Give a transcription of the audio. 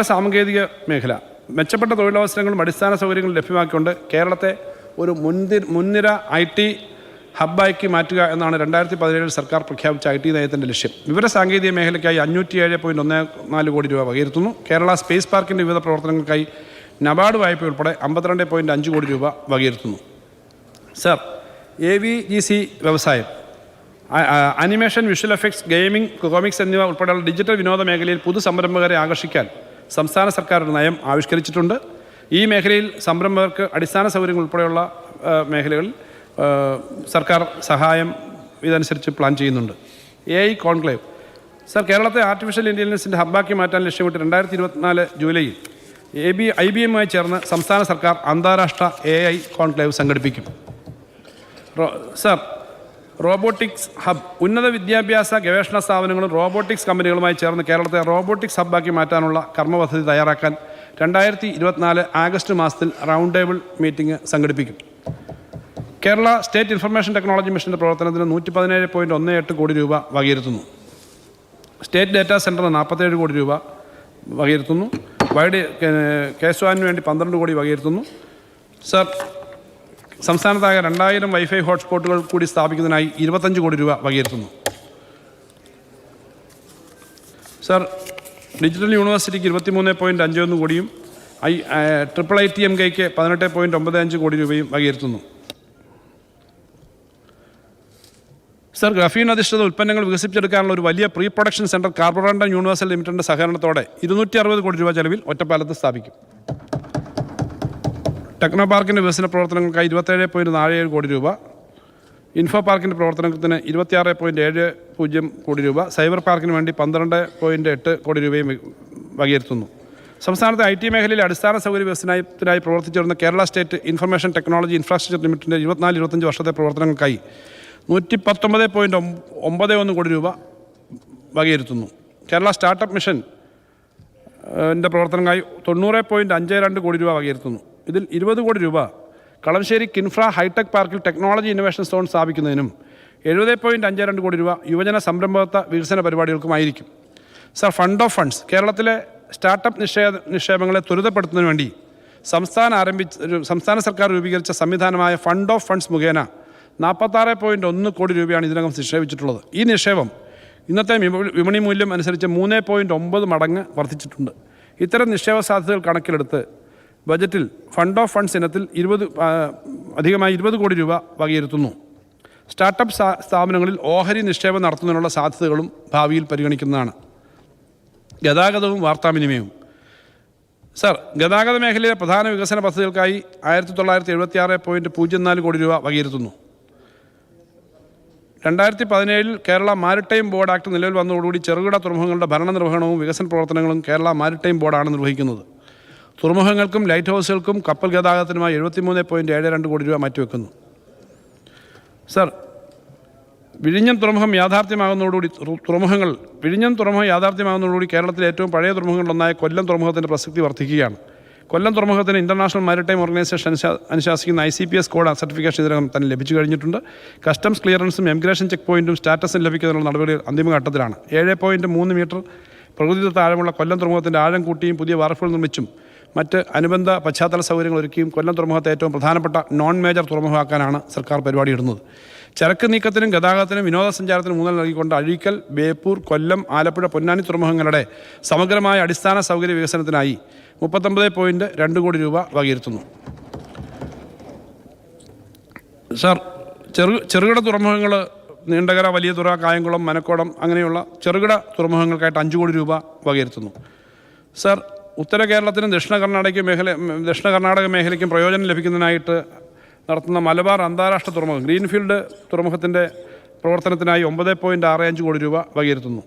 സാങ്കേതിക മേഖല മെച്ചപ്പെട്ട തൊഴിലവസരങ്ങളും അടിസ്ഥാന സൗകര്യങ്ങളും ലഭ്യമാക്കിക്കൊണ്ട് കേരളത്തെ ഒരു മുൻനിര IT ഹബ്ബാക്കി മാറ്റുക എന്നാണ് 2017 സർക്കാർ പ്രഖ്യാപിച്ച IT നയത്തിൻ്റെ ലക്ഷ്യം. വിവരസാങ്കേതിക മേഖലയ്ക്കായി 507.14 കോടി രൂപ വകയിരുത്തുന്നു. കേരള സ്പേസ് പാർക്കിൻ്റെ വിവിധ പ്രവർത്തനങ്ങൾക്കായി നബാർഡ് വായ്പ ഉൾപ്പെടെ 52.5 കോടി രൂപ വകയിരുത്തുന്നു. സർ, AVGC വ്യവസായം, animation, visual effects, gaming, comics എന്നിവ ഉൾപ്പെടെയുള്ള ഡിജിറ്റൽ വിനോദ മേഖലയിൽ പുതുസംരംഭകരെ ആകർഷിക്കാൻ സംസ്ഥാന സർക്കാർ ഒരു നയം ആവിഷ്കരിച്ചിട്ടുണ്ട്. ഈ മേഖലയിൽ സംരംഭകർക്ക് അടിസ്ഥാന സൗകര്യങ്ങൾ ഉൾപ്പെടെയുള്ള മേഖലകളിൽ സർക്കാർ സഹായം ഇതനുസരിച്ച് പ്ലാൻ ചെയ്യുന്നുണ്ട്. AI കോൺക്ലേവ്, സർ, കേരളത്തെ ആർട്ടിഫിഷ്യൽ ഇൻ്റലിജൻസിൻ്റെ ഹബ്ബാക്കി മാറ്റാൻ ലക്ഷ്യമിട്ട് 2024 ജൂലൈയിൽ IBMമായി ചേർന്ന് സംസ്ഥാന സർക്കാർ അന്താരാഷ്ട്ര AI കോൺക്ലേവ് സംഘടിപ്പിക്കും. സർ, റോബോട്ടിക്സ് ഹബ്, ഉന്നത വിദ്യാഭ്യാസ ഗവേഷണ സ്ഥാപനങ്ങളും റോബോട്ടിക്സ് കമ്പനികളുമായി ചേർന്ന് കേരളത്തെ റോബോട്ടിക്സ് ഹബ്ബാക്കി മാറ്റാനുള്ള കർമ്മപദ്ധതി തയ്യാറാക്കാൻ 2024 ആഗസ്റ്റ് മാസത്തിൽ റൗണ്ട് ടേബിൾ മീറ്റിംഗ് സംഘടിപ്പിക്കും. കേരള സ്റ്റേറ്റ് ഇൻഫർമേഷൻ ടെക്നോളജി മിഷൻ്റെ പ്രവർത്തനത്തിന് 117.18 കോടി രൂപ വകയിരുത്തുന്നു. സ്റ്റേറ്റ് ഡാറ്റാ സെൻറ്ററിന് 47 കോടി രൂപ വകയിരുത്തുന്നു. കേശവാനിന് വേണ്ടി 12 കോടി വകയിരുത്തുന്നു. സർ, സംസ്ഥാനത്താകെ 2000 വൈഫൈ ഹോട്ട്സ്പോട്ടുകൾ കൂടി സ്ഥാപിക്കുന്നതിനായി 25 കോടി രൂപ വകയിരുത്തുന്നു. സർ, ഡിജിറ്റൽ യൂണിവേഴ്സിറ്റിക്ക് 23.51 കോടിയും IITMKയ്ക്ക് 18.95 കോടി രൂപയും വകയിരുത്തുന്നു. സർ, ഗ്രഫീൻ അധിഷ്ഠിത ഉൽപ്പന്നങ്ങൾ വികസിപ്പിച്ചെടുക്കാനുള്ള ഒരു വലിയ pre production centre carborundum universal ലിമിറ്റഡിൻ്റെ സഹകരണത്തോടെ 260 കോടി രൂപ ചെലവിൽ ഒറ്റപ്പാലത്ത് സ്ഥാപിക്കും. ടെക്നോ പാർക്കിൻ്റെ വികസന പ്രവർത്തനങ്ങൾക്കായി 27.47 കോടി രൂപ, ഇൻഫോ പാർക്കിൻ്റെ പ്രവർത്തനത്തിന് 26.70 കോടി രൂപ, സൈബർ പാർക്കിന് വേണ്ടി 12.8 കോടി രൂപയും വകയിരുത്തുന്നു. സംസ്ഥാനത്തെ IT മേഖലയിലെ അടിസ്ഥാന സൗകര്യ വികസനത്തിനായി പ്രവർത്തിച്ചു വരുന്ന Kerala state information technology infrastructure ലിമിറ്റഡിൻ്റെ 24-25 വർഷത്തെ പ്രവർത്തനങ്ങൾക്കായി 119.91 കോടി രൂപ വകയിരുത്തുന്നു. കേരള സ്റ്റാർട്ടപ്പ് മിഷൻ പ്രവർത്തനങ്ങൾക്കായി 90.52 കോടി രൂപ വകയിരുത്തുന്നു. ഇതിൽ 20 കോടി രൂപ കളമശ്ശേരി കിൻഫ്ര ഹൈടെക് പാർക്കിൽ ടെക്നോളജി ഇന്നൊവേഷൻ സോൺ സ്ഥാപിക്കുന്നതിനും 70.52 കോടി രൂപ യുവജന സംരംഭകത്വ വികസന പരിപാടികൾക്കുമായിരിക്കും. സർ, ഫണ്ട് ഓഫ് ഫണ്ട്സ്, കേരളത്തിലെ സ്റ്റാർട്ടപ്പ് നിക്ഷേപങ്ങളെ ത്വരിതപ്പെടുത്തുന്നതിന് വേണ്ടി സംസ്ഥാന സർക്കാർ രൂപീകരിച്ച സംവിധാനമായ ഫണ്ട് ഓഫ് ഫണ്ട്സ് മുഖേന 46.1 കോടി രൂപയാണ് ഇതിനകം നിക്ഷേപിച്ചിട്ടുള്ളത്. ഈ നിക്ഷേപം ഇന്നത്തെ വിപണി മൂല്യം അനുസരിച്ച് 3.9 മടങ്ങ് വർദ്ധിച്ചിട്ടുണ്ട്. ഇത്തരം നിക്ഷേപ സാധ്യതകൾ കണക്കിലെടുത്ത് ബജറ്റിൽ ഫണ്ട് ഓഫ് ഫണ്ട്സ് ഇനത്തിൽ 20 കോടി രൂപ വകയിരുത്തുന്നു. സ്റ്റാർട്ടപ്പ് സ്ഥാപനങ്ങളിൽ ഓഹരി നിക്ഷേപം നടത്തുന്നതിനുള്ള സാധ്യതകളും ഭാവിയിൽ പരിഗണിക്കുന്നതാണ്. ഗതാഗതവും വാർത്താവിനിമയവും, സർ, ഗതാഗത മേഖലയിലെ പ്രധാന വികസന പദ്ധതികൾക്കായി 1976.04 കോടി രൂപ വകയിരുത്തുന്നു. 2017 കേരള മാരിടൈം ബോർഡ് ആക്ട് നിലവിൽ വന്നതോടുകൂടി ചെറുകിട തുറമുഖങ്ങളുടെ ഭരണനിർവഹണവും വികസന പ്രവർത്തനങ്ങളും കേരള മാരിടൈം ബോർഡാണ് നിർവഹിക്കുന്നത്. തുറമുഖങ്ങൾക്കും ലൈറ്റ് ഹൗസുകൾക്കും കപ്പൽ ഗതാഗതത്തിനുമായി 73.72 കോടി രൂപ മാറ്റിവെക്കുന്നു. സർ, വിഴിഞ്ഞം തുറമുഖം യാഥാർത്ഥ്യമാകുന്നതോടുകൂടി കേരളത്തിലെ ഏറ്റവും പഴയ തുറമുഖങ്ങളിലൊന്നായ കൊല്ലം തുറമുഖത്തിൻ്റെ പ്രസക്തി വർദ്ധിക്കുകയാണ്. കൊല്ലം തുറമുഖത്തിന് ഇൻ്റർനാഷണൽ മാരിടൈം ഓർഗനൈസേഷൻ അനുശാസിക്കുന്ന ICPS കോഡ് സർട്ടിഫിക്കേഷൻ ഇതിനകം തന്നെ ലഭിച്ചു കഴിഞ്ഞിട്ടുണ്ട്. കസ്റ്റംസ് ക്ലിയറൻസും എമിഗ്രേഷൻ ചെക്ക് പോയിൻറ്റും സ്റ്റാറ്റസും ലഭിക്കുന്നതിനുള്ള നടപടികൾ അന്തിമഘട്ടത്തിലാണ്. 7.3 മീറ്റർ പ്രകൃതിദത്ത ആഴമുള്ള കൊല്ലം തുറമുഖത്തിൻ്റെ ആഴം കൂട്ടിയും പുതിയ വാർഫുകൾ നിർമ്മിച്ചും മറ്റ് അനുബന്ധ പശ്ചാത്തല സൗകര്യങ്ങൾ ഒരുക്കിയും കൊല്ലം തുറമുഖത്തെ ഏറ്റവും പ്രധാനപ്പെട്ട നോൺ മേജർ തുറമുഖമാക്കാനാണ് സർക്കാർ പരിപാടിയിടുന്നത്. ചരക്ക് നീക്കത്തിനും ഗതാഗതത്തിനും വിനോദസഞ്ചാരത്തിനും ഊന്നൽ നൽകിക്കൊണ്ട് അഴീക്കൽ, ബേപ്പൂർ, കൊല്ലം, ആലപ്പുഴ, പൊന്നാനി തുറമുഖങ്ങളുടെ സമഗ്രമായ അടിസ്ഥാന സൗകര്യ വികസനത്തിനായി 39.2 കോടി രൂപ വകയിരുത്തുന്നു. സർ, ചെറുകിട തുറമുഖങ്ങൾ നീണ്ടകര, വലിയതുറ, കായംകുളം, മനക്കോടം അങ്ങനെയുള്ള ചെറുകിട തുറമുഖങ്ങൾക്കായിട്ട് 5 കോടി രൂപ വകയിരുത്തുന്നു. സർ, ഉത്തര കേരളത്തിനും ദക്ഷിണ കർണാടക മേഖലയ്ക്കും പ്രയോജനം ലഭിക്കുന്നതിനായിട്ട് നടത്തുന്ന മലബാർ അന്താരാഷ്ട്ര തുറമുഖം ഗ്രീൻഫീൽഡ് തുറമുഖത്തിൻ്റെ പ്രവർത്തനത്തിനായി 9.65 കോടി രൂപ വകയിരുത്തുന്നു.